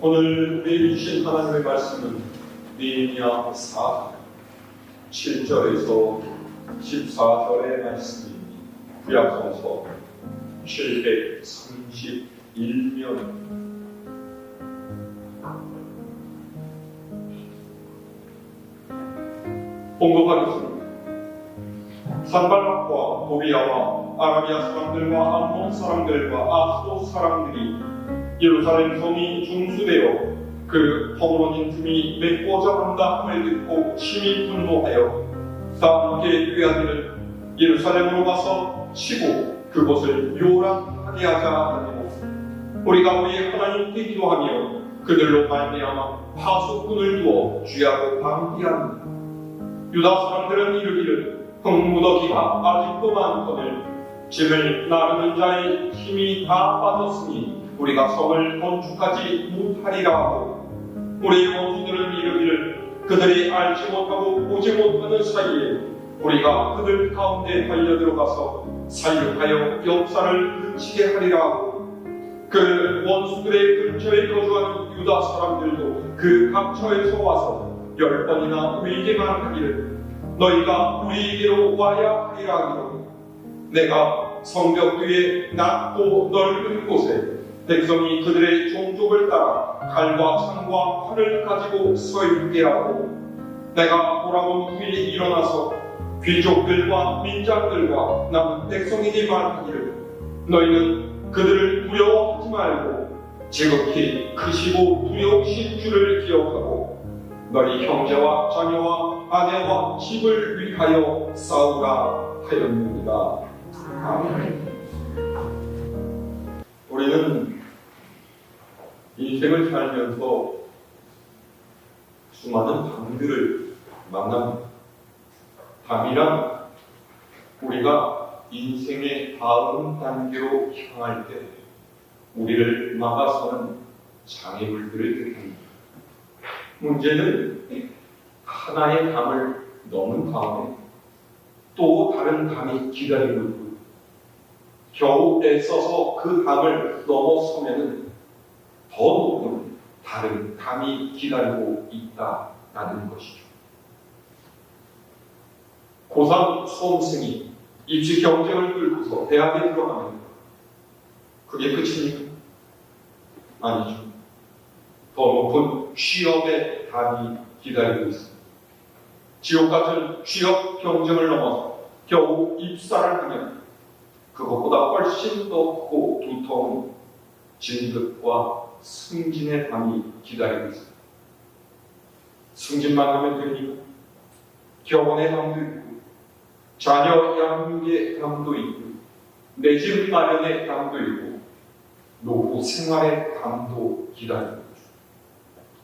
오늘 우리 주신 하나님의 말씀은 느헤미야 4장 7절에서 14절의 말씀입니다. 구약성서 731면 봉독하겠습니다. 산발락과 도비야와 아라비아 사람들과 암몬 사람들과 아스도 사람들이 예루살렘 성이 중수되어 그 허물어진 틈이 메꿔져 간다 함을 듣고 심히 분노하여 다 함께 꾀하기를 예루살렘으로 가서 치고 그곳을 요란하게 하자 하니라. 우리가 우리 하나님께 기도하며 그들로 말미암아 파수꾼을 두어 쥐하고 방비하니라. 유다 사람들은 이르기를 흙무더기가 아직도 많거늘 짐을 나르는 자의 힘이 다 빠졌으니 우리가 성을 건축하지 못하리라 하고, 우리 원수들은 이르기를 그들이 알지 못하고 보지 못하는 사이에 우리가 그들 가운데 달려들어가서 살육하여 역사를 그치게 하리라 하고, 그 원수들의 근처에 거주하는 유다 사람들도 그 각처에서 와서 10번이나 우리에게 말하기를 너희가 우리에게로 와야 하리라 하기로, 내가 성벽 위에 낮고 넓은 곳에 백성이 그들의 종족을 따라 칼과 창과 활을 가지고 서 있게 하고, 내가 돌아온 후에 일어나서 귀족들과 민장들과 남은 백성에게 말하기를 너희는 그들을 두려워하지 말고 지극히 크시고 두려우신 주를 기억하고 너희 형제와 자녀와 아내와 집을 위하여 싸우라 하였느니라. 아멘. 우리는 인생을 살면서 수많은 담들을 만납니다. 담이란 우리가 인생의 다음 단계로 향할 때 우리를 막아서는 장애물들을 뜻합니다. 문제는 하나의 담을 넘은 다음에 또 다른 담이 기다리고 있고, 겨우 애써서 그 담을 넘어서면 더 높은 다른 담이 기다리고 있다라는 것이죠. 고3 수험생이 입시 경쟁을 뚫고서 대학에 들어가면 그게 끝입니까? 아니죠. 더 높은 취업의 담이 기다리고 있습니다. 지옥 같은 취업 경쟁을 넘어서 겨우 입사를 하면 그것보다 훨씬 더 크고 두터운 진급과 승진의 담이 기다리고 있습니다. 승진만 하면 됩니까? 결혼의 담도 있고, 자녀 양육의 담도 있고, 내 집 마련의 담도 있고, 노후 생활의 담도 기다리고 있습니다.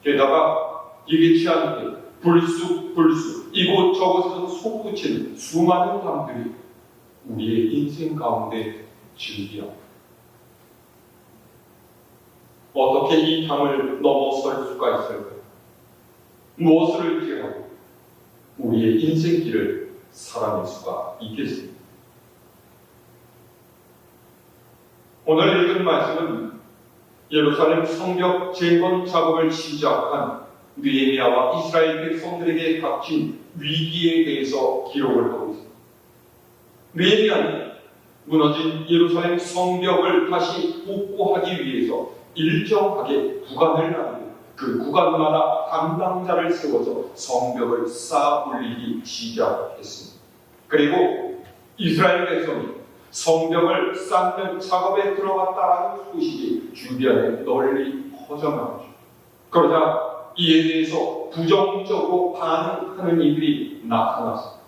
게다가 예기치 않게 불쑥 이곳저곳에서 솟구치는 수많은 담들이 우리의 인생 가운데 즐겨 어떻게 이 담을 넘어설 수가 있을까요? 무엇을 의지하고 우리의 인생길을 살아낼 수가 있겠습니까? 오늘 읽은 말씀은 예루살렘 성벽 재건 작업을 시작한 느헤미야와 이스라엘 백성들에게 닥친 위기에 대해서 기록을 하고 있습니다. 느헤미야는 무너진 예루살렘 성벽을 다시 복구하기 위해서 일정하게 구간을 나누고 그 구간마다 담당자를 세워서 성벽을 쌓아 올리기 시작했습니다. 그리고 이스라엘 백성이 성벽을 쌓는 작업에 들어갔다라는 소식이 주변에 널리 퍼져나가죠. 그러자 이에 대해서 부정적으로 반응하는 이들이 나타났습니다.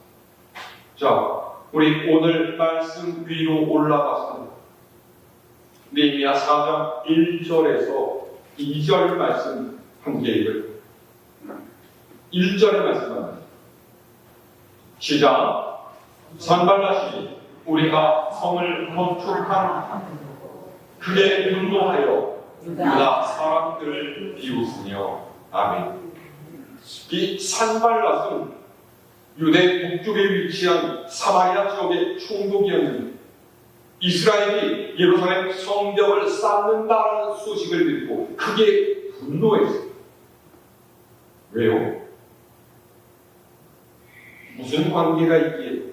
자, 우리 오늘 말씀 위로 올라가서 느헤미야 4장 1절에서 2절 말씀 함께 읽어요. 1절의 말씀입니다. 시작. 산발라시 우리가 성을 건축한 그에 분노하여 유다 사람들을 비웃으며. 아멘. 이 산발랏은 유대 북쪽에 위치한 사마리아 지역의 총독이었는데 이스라엘이 예루살렘 성벽을 쌓는다는 소식을 듣고 크게 분노했어요. 왜요? 무슨 관계가 있기에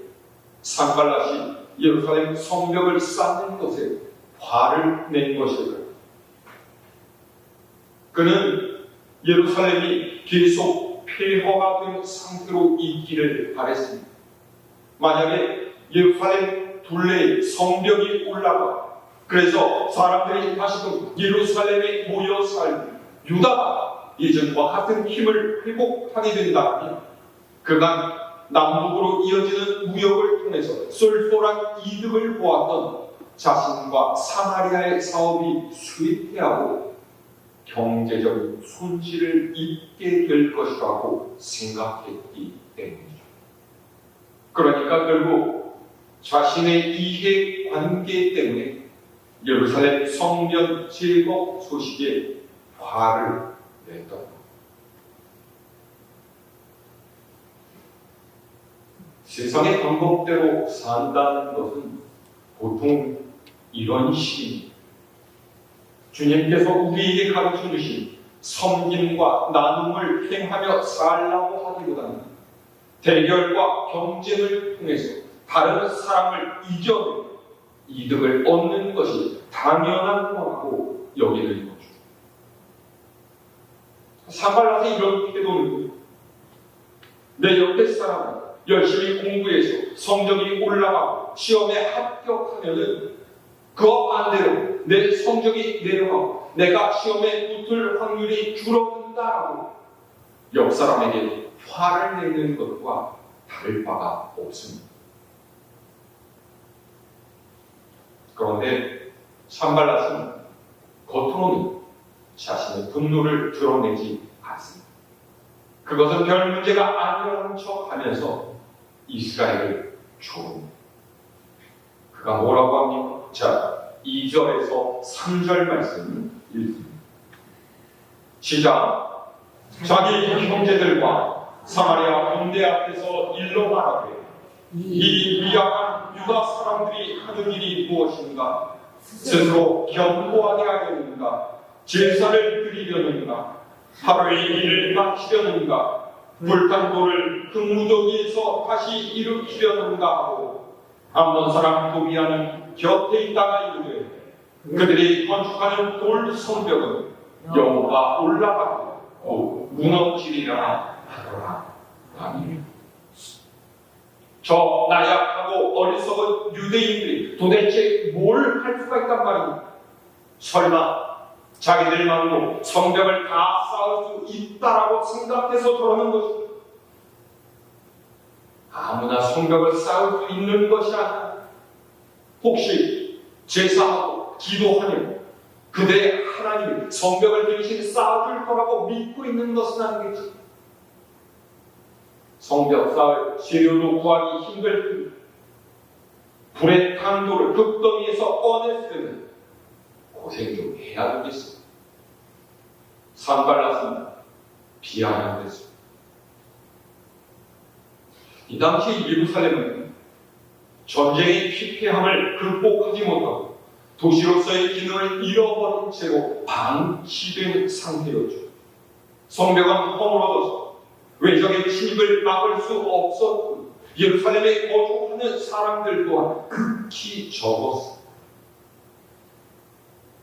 산발랏이 예루살렘 성벽을 쌓는 것에 화를 낸 것일까요? 그는 예루살렘이 계속 폐허가 된 상태로 있기를 바랬습니다. 만약에 예루살렘 둘레에 성벽이 올라가 그래서 사람들이 다시금 예루살렘에 모여 살고 유다가 예전과 같은 힘을 회복하게 된다면 그간 남북으로 이어지는 무역을 통해서 쏠쏠한 이득을 보았던 자신과 사마리아의 사업이 쇠퇴하고 경제적인 손실을 입게 될 것이라고 생각했기 때문이죠. 그러니까 결국 자신의 이해관계 때문에 예루살렘 성전 제거 소식에 화를 냈던 것. 세상의 방법대로 산다는 것은 보통 이런 식입니다. 주님께서 우리에게 가르쳐 주신 섬김과 나눔을 행하며 살라고 하기보다는 대결과 경쟁을 통해서 다른 사람을 이겨내 이득을 얻는 것이 당연한 거라고 여기는 거죠. 산발랏의 이런 태도는 내 옆에 사람은 열심히 공부해서 성적이 올라가고 시험에 합격하면은 그와 반대로 내 성적이 내려가고 내가 시험에 붙을 확률이 줄어든다라고 옆 사람에게 화를 내는 것과 다를 바가 없습니다. 그런데 산발랏은 겉으로는 자신의 분노를 드러내지 않습니다. 그것은 별 문제가 아니라는 척 하면서 이스라엘을 조롱합니다. 그가 뭐라고 합니까? 자, 2절에서 3절 말씀을 읽습니다. 시작. 자기 형제들과 사마리아 본대 앞에서 일러 말하되 이 미약한 유다 사람들이 하는 일이 무엇인가? 스스로 견고하게 하려는가? 제사를 드리려는가? 하루의 일을 마치려는가? 불탄 돌을 그 무더기에서 다시 일으키려는가 하고 암몬 사람 도비아는 곁에 있다가 이르되 그들이 건축하는 돌 성벽은 여호와 올라가고 무너지리라 하더라. 아멘. 저 나약하고 어리석은 유대인들이 도대체 뭘 할 수가 있단 말입니까? 설마 자기들만으로 성벽을 다 쌓을 수 있다라고 생각해서 저러는 것입니다. 아무나 성벽을 쌓을 수 있는 것이 아니라 혹시 제사하고 기도하며 그들의 하나님이 성벽을 대신 쌓아줄 거라고 믿고 있는 것은 아니겠지. 성벽 쌓을 재료도 구하기 힘들 뿐 불의 탄도를 극더미에서 꺼냈으면 고생 좀 해야 되겠습니다. 산발랏은 비아냥했습니다. 이 당시 예루살렘은 전쟁의 피폐함을 극복하지 못하고 도시로서의 기능을 잃어버린 채로 방치된 상태였죠. 성벽은 허물어져서 외적의 침입을 막을 수 없었고 예루살렘에 거주하는 사람들 또한 극히 적었습니다.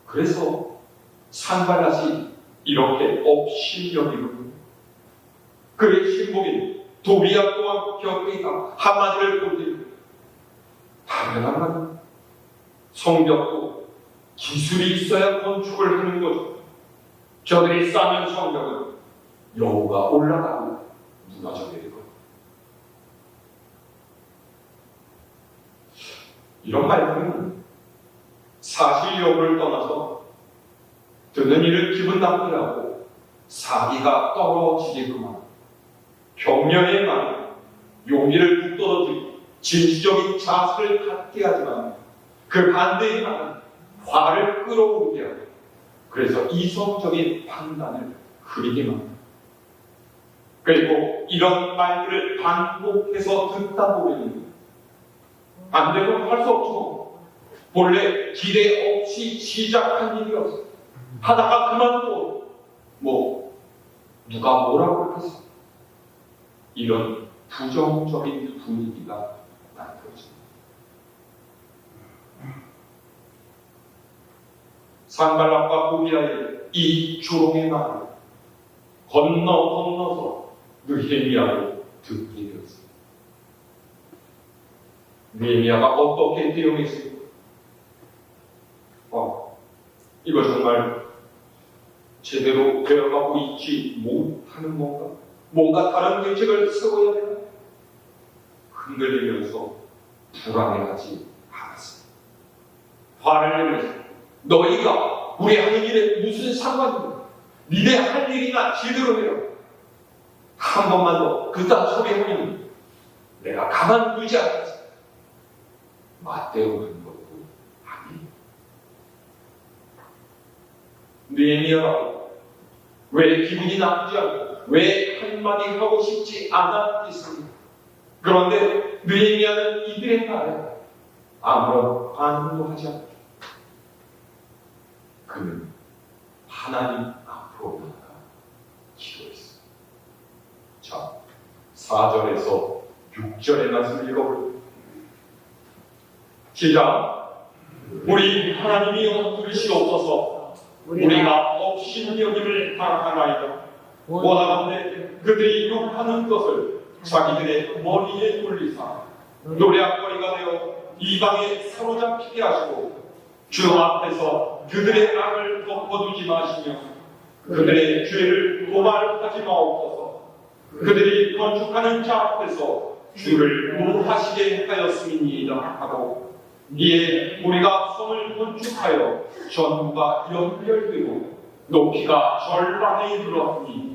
그래서 산발랏이 이렇게 업신여기거든요. 그의 신복인 도비야 또한 곁에 있다. 한마디를 보니 당연한 말입니다. 성벽도 기술이 있어야 건축을 하는 거죠. 저들이 쌓는 성벽은 여우가 올라가고 무너져 내릴 겁니다. 이런 말들은 사실 여부를 떠나서 듣는 이를 기분 나쁘게 하고 사기가 떨어지게끔 하고 격려의 말, 용기를 북돋아주고 진취적인 자세를 갖게 하지만 그 반대의 말은 화를 끌어오르게 하고 그래서 이성적인 판단을 흐리게만 합니다. 그리고 이런 말들을 반복해서 듣다 보면 안 되면 할 수 없죠. 본래 기대 없이 시작한 일이었어. 하다가 그만둬. 누가 뭐라고 했어? 이런 부정적인 분위기가 만들어집니다. 산발락과 도비아의 이 조롱의 말을 건너서 느헤미야로 듣게 되었습니다. 느헤미야가 어떻게 대응했습니까? 이거 정말 제대로 되어가고 있지 못하는 건가? 뭔가 다른 대책을 세워야 되나? 흔들리면서 불안해하지 않았습니다. 화를 내면서 너희가 우리 하는 일에 무슨 상관이냐? 니네 할 일이나 제대로 해라. 한 번만 더 그딴 소리 하면 내가 가만두지 않겠어. 맞대응하는 것도 아니에요. 느헤미야라고 왜 기분이 나쁘지 않고 왜 한마디 하고 싶지 않았겠습니까? 그런데 느헤미야는 이들의 말에 아무런 반응도 하지 않고 그는 하나님 앞으로 나아가 기도했습니다. 자, 4절에서 6절의 말씀을 읽어볼게요. 시작. 우리 하나님이 엎드리시옵소서. 우리가 업신여김을 바라나이다. 원하건대 그들이 욕하는 것을 자기들의 머리에 돌리사 노략거리가 되어 이방에 사로잡히게 하시고 주 앞에서 그들의 악을 덮어두지 마시며 그들의 죄를 도말하지 마옵소서. 그들이 건축하는 자 앞에서 주를 노하시게 하였음이니이다 하고 이에 우리가 성을 건축하여 전부가 연결되고 높이가 절반에 이르렀으니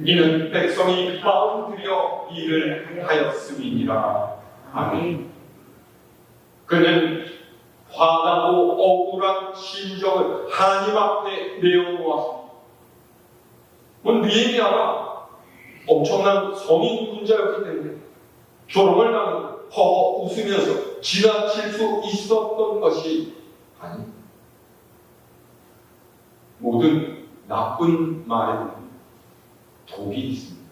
이는 백성이 마음 들여 일을 하였음이니라. 아멘. 그는 화나고 억울한 심정을 하나님 앞에 내어놓았습니다. 느헤미야가 엄청난 성인 군자였기 때문에 조롱을 당하고 허허 웃으면서 지나칠 수 있었던 것이 아닙니다. 모든 나쁜 말에는 독이 있습니다.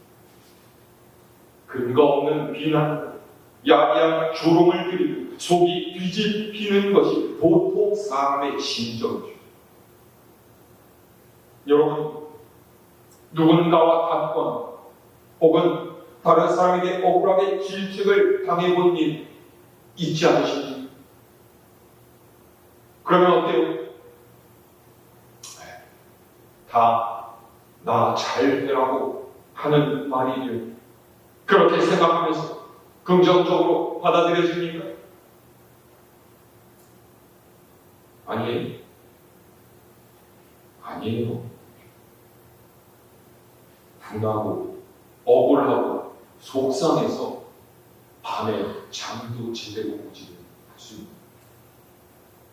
근거 없는 비난, 야비한 조롱을 드리고 속이 뒤집히는 것이 보통 사람의 심정이죠. 여러분, 누군가와 다투거나 혹은 다른 사람에게 억울하게 질책을 당해본 일 있지 않으십니까? 그러면 어때요? 다 나 잘해라고 하는 말이에요. 그렇게 생각하면서 긍정적으로 받아들여집니까? 아니에요. 아니에요. 분하고 억울하고 속상해서 밤에 잠도 제대로 오지 않습니다.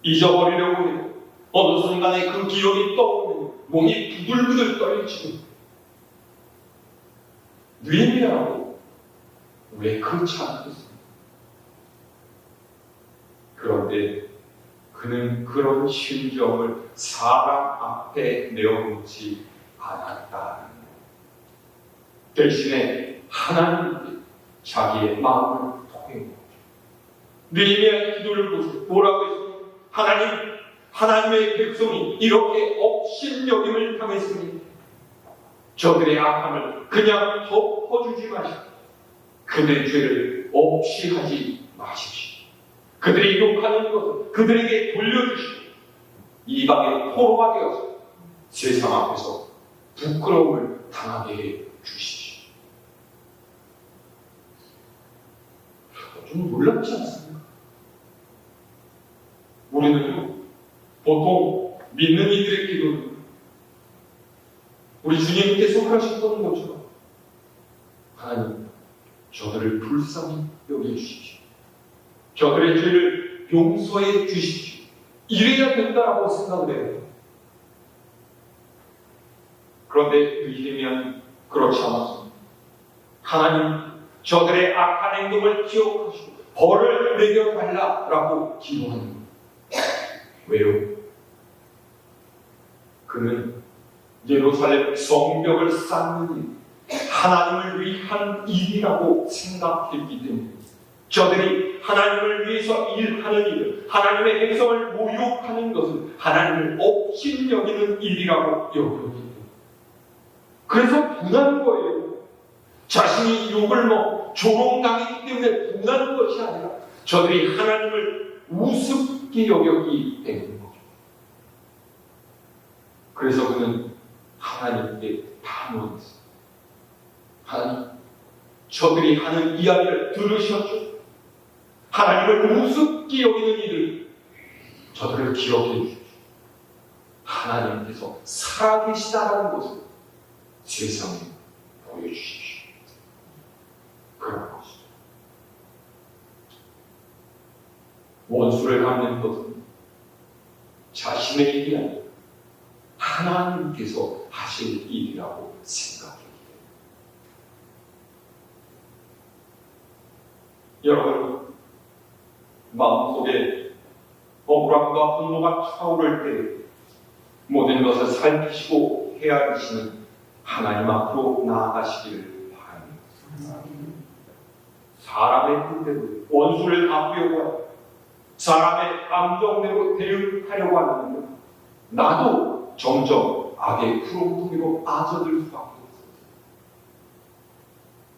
잊어버리려고 해도 어느 순간에 그 기억이 떠오르면 몸이 부들부들 떨리지요. 느헤미야라고 왜 그렇지 않겠습니까? 그런데 그는 그런 심정을 사람 앞에 내어놓지 않았다는 것. 대신에 하나님께 자기의 마음을 통해 느헤미야의 기도를 보세요. 뭐라고 했습니까? 하나님의 백성이 이렇게 업신여김을 당했으니 저들의 악함을 그냥 덮어주지 마시고 그들의 죄를 없이 하지 마십시오. 그들이 욕하는 것을 그들에게 돌려주시고 이방의 포로가 되어서 세상 앞에서 부끄러움을 당하게 해 주십시오. 좀 놀랍지 않습니까? 우리는 보통 믿는 이들의 기도는 우리 주님께서 하셨던 것처럼 하나님, 저들을 불쌍히 여겨주십시오. 저들의 죄를 용서해 주십시오. 이래야 된다라고 생각을 해요. 그런데 느헤미야는 그렇지 않았습니다. 하나님, 저들의 악한 행동을 기억하시고 벌을 매겨달라라고 기도하는 것. 왜요? 그는 예루살렘 성벽을 쌓는 일, 하나님을 위한 일이라고 생각했기 때문에 저들이 하나님을 위해서 일하는 일, 하나님의 백성을 모욕하는 것은 하나님을 없인 여기는 일이라고 여겼기 때문에 그래서 분한 거예요. 자신이 욕을 먹고 조롱당했기 때문에 분한 것이 아니라 저들이 하나님을 우습게 여겼기 때문인 거죠. 그래서 그는 하나님께 반문했어요. 하나님, 저들이 하는 이야기를 들으셨죠? 하나님을 우습게 여기는 일을 저들을 기억해 주십시오. 하나님께서 살아계시다는 것을 세상에 보여주십시오. 그런 것이죠. 원수를 갚는 것은 자신의 일이 아니라 하나님께서 하실 일이라고 생각합니다. 여러분, 마음속에 억울함과 분노가 차오를 때 모든 것을 살피시고 헤아리시는 하나님 앞으로 나아가시기를 바랍니다. 사람의 뜻대로 원수를 갚으려고 하고 사람의 감정대로 대응하려고 하는 나도 점점 악의 구렁텅이로 빠져들 수밖에 없어요.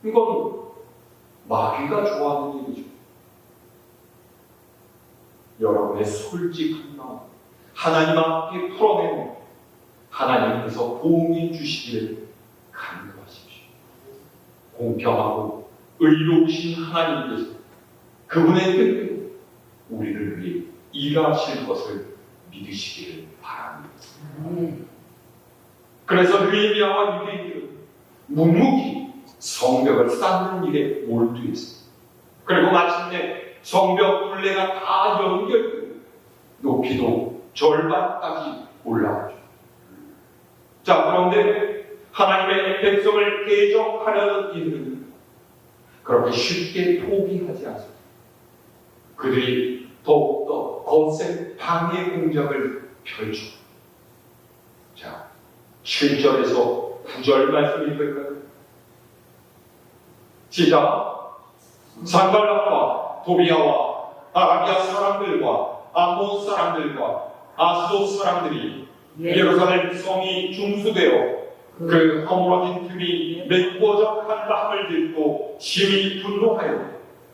이건 마귀가 좋아하는 일이죠. 여러분의 솔직한 마음 하나님 앞에 풀어내고 하나님께서 보응해 주시기를 간구하십시오. 공평하고 의로우신 하나님께서 그분의 뜻대로 우리를 위해 일하실 것을 믿으시기를 바랍니다. 그래서 느헤미야와 유대인들은 묵묵히 성벽을 쌓는 일에 몰두했습니다. 그리고 마침내 성벽 둘레가 다 연결되고 높이도 절반까지 올라가죠. 자, 그런데 하나님의 백성을 개정하려는 이들은 그렇게 쉽게 포기하지 않습니다. 그들이 더욱더 거센 방해 공작을 펼쳐. 자, 7절에서 9절 말씀 읽을까요? 시작. 산발락과 도비아와 아라비아 사람들과 암몬 사람들과 아스돗 사람들이 예루살렘 성이 중수되어 그 허물어진 틈이 메꾸어져 간다 함을 듣고 심히 분노하여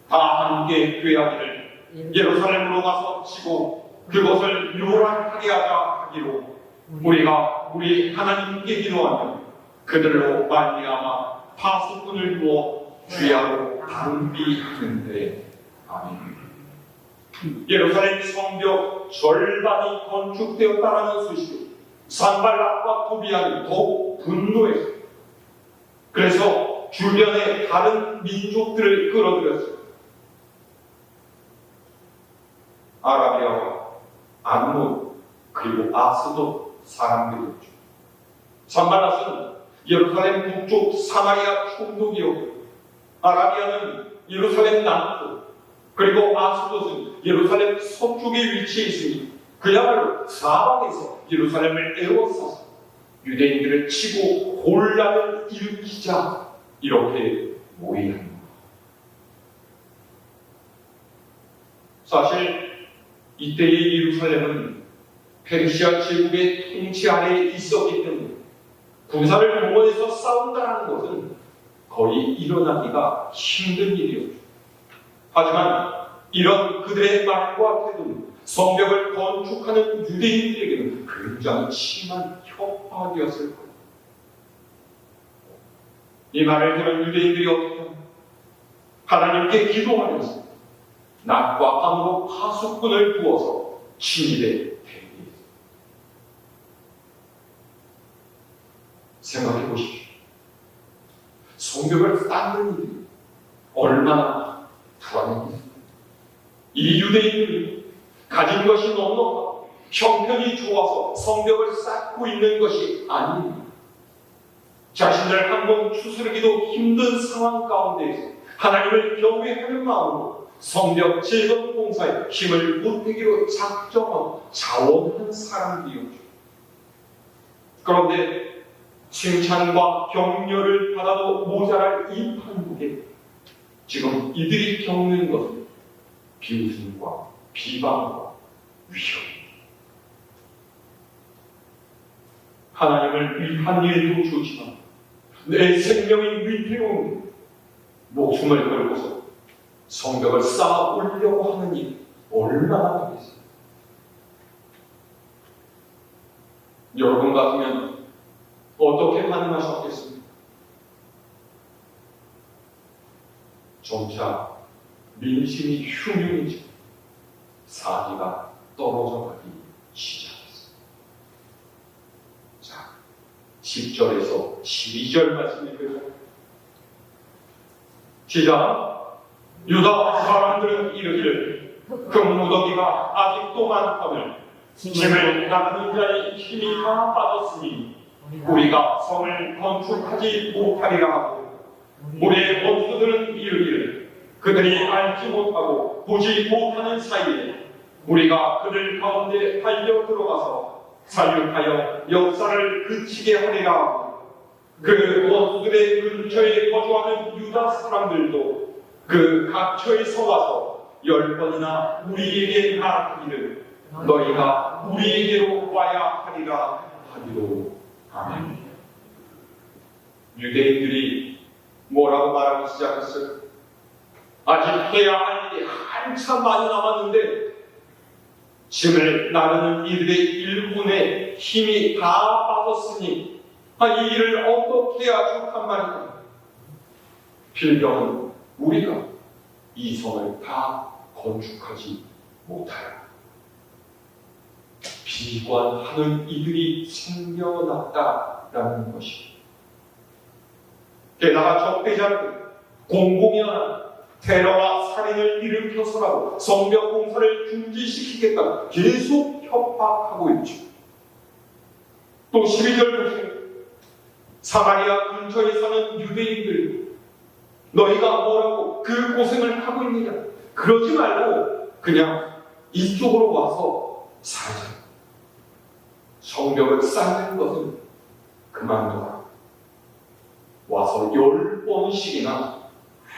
다 함께 꾀하기를 예루살렘으로 가서 치고 그것을 요란하게 하자 하기로 우리가 우리 하나님께 기도하며 그들로 말미암아 파수꾼을 부어 귀하고 방비하는데 아멘. 예루살렘 성벽 절반이 건축되었다라는 소식을 산발락과 도비아는 더욱 분노했어요. 그래서 주변의 다른 민족들을 끌어들였어요. 아라비아와 암몬 그리고 아스돗 사람들이었죠. 산발락은 예루살렘 북쪽 사마리아 총독이었고 아라비아는 예루살렘 남쪽 그리고 아스돗은 예루살렘 서쪽에 위치해 있으니 그야말로 사방에서 예루살렘을 에워싸서 유대인들을 치고 혼란을 일으키자 이렇게 모의한 겁니다. 사실 이때의 예루살렘은 페르시아 제국의 통치 아래에 있었기 때문에 군사를 동원해서 싸운다는 것은 거의 일어나기가 힘든 일이었죠. 하지만 이런 그들의 말과 태도는 성벽을 건축하는 유대인들에게는 굉장히 심한 협박이었을 거예요. 이 말을 들은 유대인들이 어떻게 합니까? 하나님께 기도하면서 낮과 밤으로 파수꾼을 부어서 침입에 대비했습니다. 생각해 보십시오. 성벽을 쌓는 일이 얼마나 불안했습니까? 이 유대인들이 가진 것이 넉넉하고 형편이 좋아서 성벽을 쌓고 있는 것이 아닙니다. 자신을 한번 추스르기도 힘든 상황 가운데에서 하나님을 경외하는 마음으로 성벽 재건 공사에 힘을 보태기로 작정하고 자원한 사람들이었죠. 그런데 칭찬과 격려를 받아도 모자랄 이 판국에 지금 이들이 겪는 것은 비웃음과 비방과 위협. 하나님을 위한 일도 좋지만 내 생명이 위태로운 목숨을 걸고서 성벽을 쌓아 올리려고 하는 일 얼마나 되겠어요? 여러분 같으면 어떻게 반응하셨겠습니까? 점차 민심이 흉흉해지고 사기가 떨어져 가기 시작했습니다. 자, 10절에서 12절 말씀 읽으세요. 시작. 유다 사람들은 이르기를 그 무더기가 아직도 많다면 짐을 나가는 자의 힘이 다 빠졌으니 우리가 성을 건축하지 못하리라 하고, 우리의 원수들은 이르기를 그들이 알지 못하고 보지 못하는 사이에 우리가 그들 가운데 달려 들어가서 사륙하여 역사를 그치게 하리라 하고, 그 원수들의 근처에 거주하는 유다 사람들도 그 각처에서 와서 10번이나 우리에게 말하기를 너희가 우리에게로 와야 하리라 하기로. 아멘. 유대인들이 뭐라고 말하기 시작했어요? 아직 해야 할 일이 한참 많이 남았는데 짐을 나르는 이들의 일꾼의 힘이 다 빠졌으니 이 일을 어떻게 해야 좋단 말이냐. 필경은 우리가 이 성을 다 건축하지 못하여 비관하는 이들이 생겨났다라는 것이, 게다가 적대자들은 공공연한 테러와 살인을 일으켜서라도 성벽 공사를 중지시키겠다 계속 협박하고 있죠. 또 12절 보세요. 사마리아 근처에 사는 유대인들, 너희가 뭐라고 그 고생을 하고 있느냐? 그러지 말고 그냥 이쪽으로 와서 살자. 성벽을 쌓는 것은 그만둬라. 와서 10번씩이나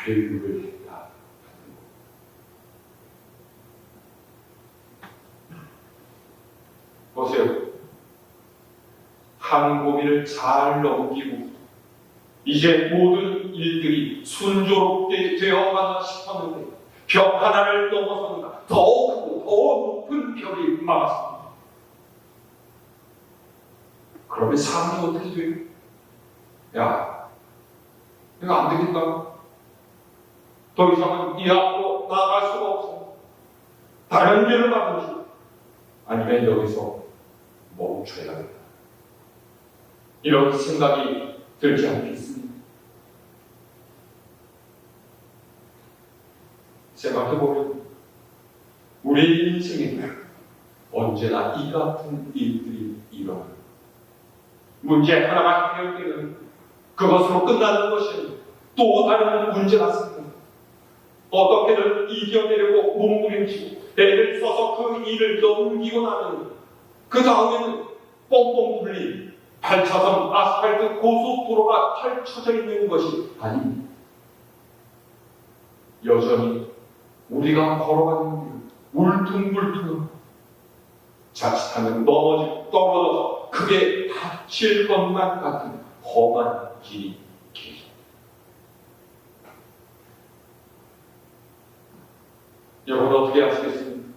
회유를 했다. 보세요. 한 고비를 잘 넘기고 이제 모든 일들이 순조롭게 되어가나 싶었는데 벽 하나를 넘어서니까 더 크고 더 높은 벽이 막았습니다. 그러면 삶이 어떻게 돼요? 야, 이거 안 되겠다. 더 이상은 이 앞으로 나아갈 수가 없어. 다른 길을 가든지 아니면 여기서 멈춰야겠다. 이런 생각이 들지 않겠습니까? 생각해보면 우리의 인생에는 언제나 이 같은 일들이 일어납니다. 문제 하나가 해결되면 그것으로 끝나는 것이 또 다른 문제가 생깁니다. 어떻게든 이겨내려고 몸부림치고 애를 써서 그 일을 넘기고 나면 그 다음에는 뻥뻥 뚫린 8차선 아스팔트 고속도로가 펼쳐져 있는 것이 아닙니다. 여전히 우리가 걸어가는 길 울퉁불퉁, 자칫하면 넘어지고 떨어져서 크게 다칠 것만 같은 험한 길이 계속. 여러분 어떻게 하시겠습니까?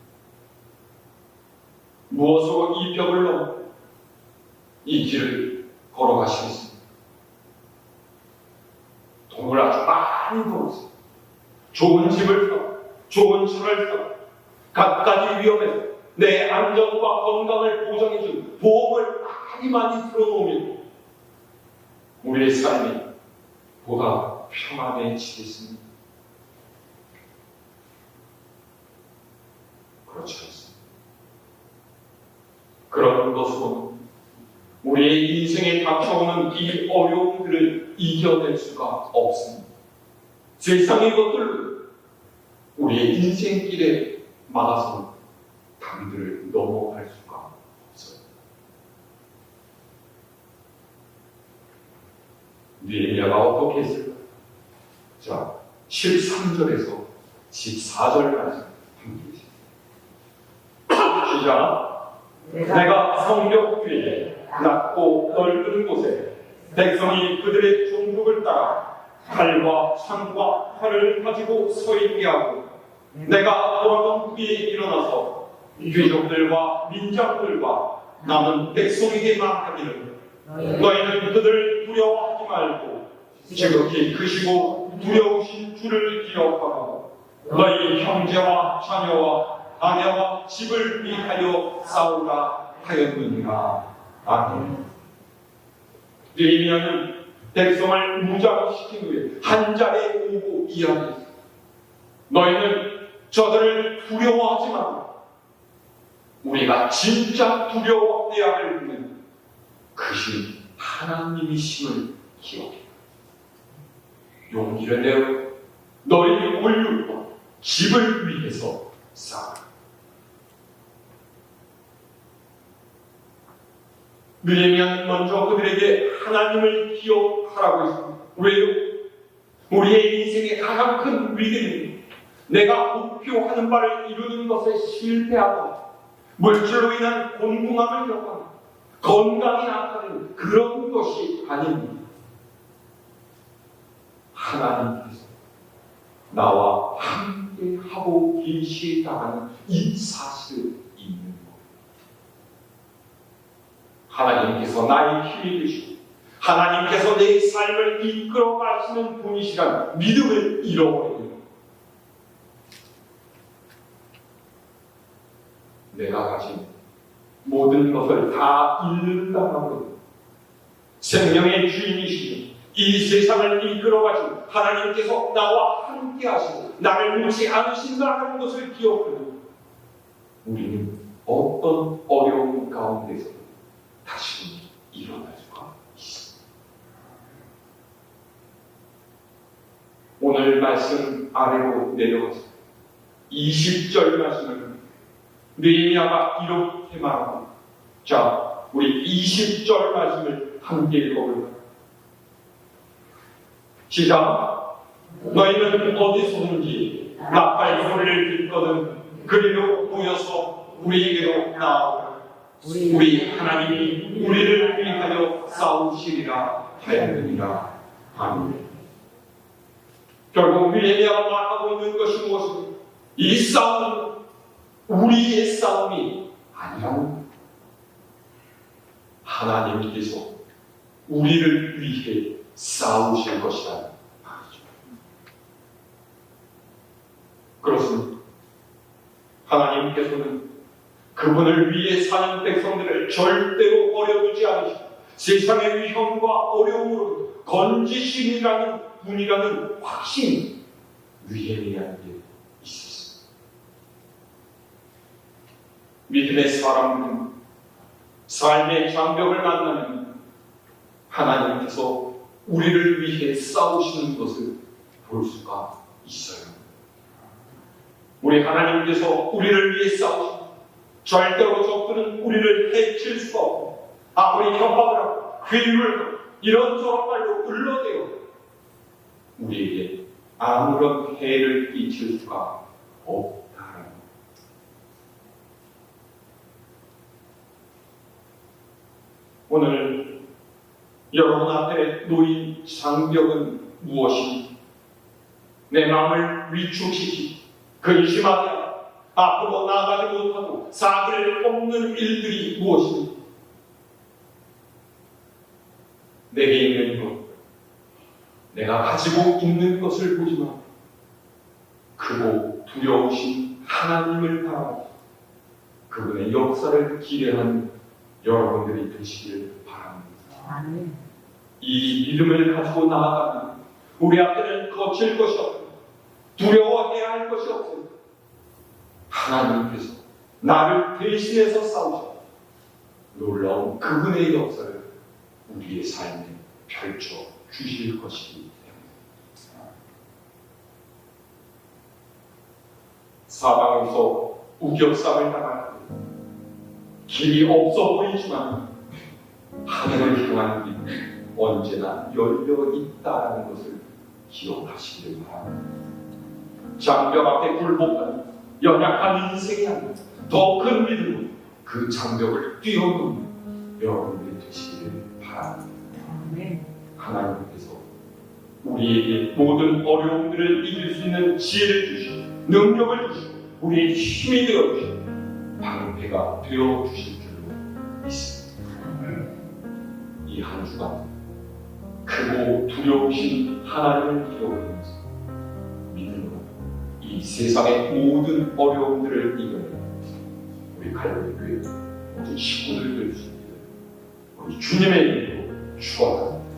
무엇으로 이 벽을 넘어 이 길을 걸어가시겠습니까? 돈을 아주 많이 벌었어요. 좋은 집을 사, 좋은 차를 사, 갖가지 위험에서 내 안전과 건강을 보장해준 보험을 많이 들어놓으면 우리의 삶이 보다 평안해지겠습니다. 그렇지 않습니다. 그런 것으로는 우리의 인생에 닥쳐오는 이 어려움들을 이겨낼 수가 없습니다. 세상의 것들로 우리의 인생길에 막아서는 담들을 넘어갈 수가 없어요. 느헤미야가 어떻게 했을까? 자, 13절에서 14절까지 시작. 내가 성벽 위에 낮고 넓은 곳에 백성이 그들의 종족을 따라 칼과 창과 활을 가지고 서 있게 하고, 내가 도망 위에 일어나서 귀족들과 민장들과 남은 백성에게 말하기를, 너희는 그들을 두려워하지 말고 지극히 크시고 두려우신 주를 기억하고 너희 형제와 자녀와 아내와 집을 위하여 싸우라 하였느니라. 아멘. 느헤미야는 백성을 무장시킨 후에 한 자리에 오고 이야기했습니다. 너희는 저들을 두려워하지 말고 우리가 진짜 두려워해야 할 분은 크신 하나님이심을 기억해. 용기를 내어 너희 권력과 집을 위해서 싸우라. 느헤미야는 먼저 그들에게 하나님을 기억하라고 했습니다. 왜요? 우리의 인생의 가장 큰 위기는 내가 목표하는 바를 이루는 것에 실패하고 물질로 인한 곤궁함을 겪거나 건강이 나타나는 그런 것이 아닙니다. 하나님께서 나와 함께 하고 계시다는 이 사실을 있는 것. 하나님께서 나의 힘이 되시고 하나님께서 내 삶을 이끌어 가시는 분이시라는 믿음을 잃어버리는 것. 내가 가진 모든 것을 다 잃는다고 생명의 주인이시며 이 세상을 이끌어 가신 하나님께서 나와 함께 하시고 나를 놓지 않으신다는 것을 기억하고 우리는 어떤 어려움 가운데서 다시 일어날 수가 있습니다. 오늘 말씀 아래로 내려가서 20절 말씀을 느헤미야가 이렇게 말합니다. 자, 우리 20절 말씀을 함께 읽어볼까요? 시작. 너희는 어디서든지 나팔 소리를 듣거든 그리로 모여서 우리에게로 나아오라. 우리 하나님이 우리를 위하여 싸우시리라 하였느니라. 아멘. 결국 느헤미야가 말하고 있는 것이 무엇입니까? 이 싸움은 우리의 싸움이 아니라는 하나님께서 우리를 위해 싸우실 것이라는 말이죠. 그렇습니다. 하나님께서는 그분을 위해 사는 백성들을 절대로 버려두지 않으시고 세상의 위험과 어려움으로 건지시리라는 분이라는 확신이 느헤미야에게 있었습니다. 믿음의 사람들은 삶의 장벽을 만나면 하나님께서 우리를 위해 싸우시는 것을 볼 수가 있어요. 우리 하나님께서 우리를 위해 싸우시고 절대로 적들은 우리를 해칠 수가 없고 아무리 협박을 하고 회유를 하고 이런저런 말로 을러대어 우리에게 아무런 해를 끼칠 수가 없다는 것. 오늘 여러분 앞에 놓인 장벽은 무엇입니까? 내 마음을 위축시키고 근심하게 하고 앞으로 나아가지 못하고 사기를 뽑는 일들이 무엇입니까? 내게 있는 것, 내가 가지고 있는 것을 보지만 크고 두려우신 하나님을 바라보고 그분의 역사를 기대하는 여러분들이 되시기를 바랍니다. 이 믿음을 가지고 나아가면 우리 앞에는 거칠 것이 없고 두려워해야 할 것이 없습니다. 하나님께서 나를 대신해서 싸우셔 놀라운 그분의 역사를 우리의 삶에 펼쳐 주실 것이기 때문에 사방에서 우격삼을 당하고 길이 없어 보이지만 하늘을 향한 길 언제나 열려 있다는 것을 기억하시길 바랍니다. 장벽 앞에 굴복하는 연약한 인생이 아니라 더 큰 믿음으로 그 장벽을 뛰어넘는 여러분들이 되시기를 바랍니다. 하나님께서 우리에게 모든 어려움들을 이길 수 있는 지혜를 주시고 능력을 주시고 우리의 힘이 되어주시고 방패가 되어주실 줄로 믿습니다. 이 한 주간 크고 두려우신 하나님을 기억하면서 믿음으로 이 세상의 모든 어려움들을 이겨내는 우리 갈보리 교회 모든 식구들 될 수 있기를 우리 주님의 이름으로 축원합니다.